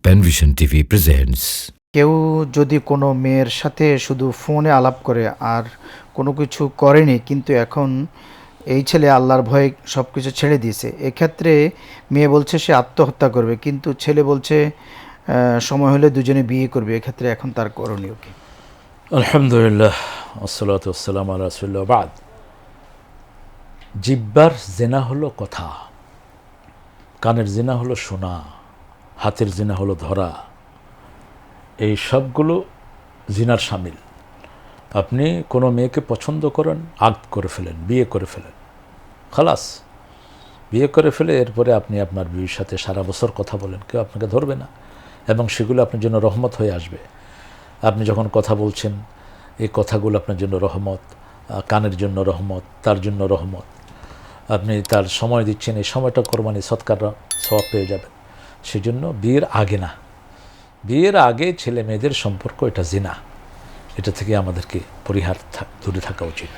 Penvision TV presents. কেউ যদি কোনো মেয়ের সাথে শুধু ফোনে আলাপ করে আর কোনো কিছু করেনি, কিন্তু এখন এই ছেলে আল্লাহর ভয়ে সব কিছু ছেড়ে দিয়েছে, এক্ষেত্রে মেয়ে বলছে সে আত্মহত্যা করবে, কিন্তু ছেলে বলছে সময় হলে দুজনে বিয়ে করবে, এক্ষেত্রে এখন তার করণীয় কি? আলহামদুলিল্লাহ আসসালাতু ওয়াসসালামু আলা রাসূলিল্লাহ বাদ। জিহ্বার জিনা হলো কথা, কানের জিনা হলো শোনা, হাতের জিনা হলো ধরা। এই সবগুলো জিনার শামিল। আপনি কোনো মেয়েকে পছন্দ করেন, আকদ করে ফেলেন, বিয়ে করে ফেলেন, খালাস বিয়ে করে ফেলে এরপরে আপনি আপনার বিবির সাথে সারা বছর কথা বলেন, কেউ আপনাকে ধরবে না এবং সেগুলো আপনার জন্য রহমত হয়ে আসবে। আপনি যখন কথা বলছেন, এই কথাগুলো আপনার জন্য রহমত, কানের জন্য রহমত, তার জন্য রহমত। আপনি তার সময় দিচ্ছেন, এই সময়টা কোরবানি সৎকার সওয়াব পেয়ে যাবেন। সেই জন্য বিয়ের আগে না, বিয়ের আগে ছেলে মেয়েদের সম্পর্ক এটা জিনা, এটা থেকে আমাদেরকে দূরে থাকা উচিত।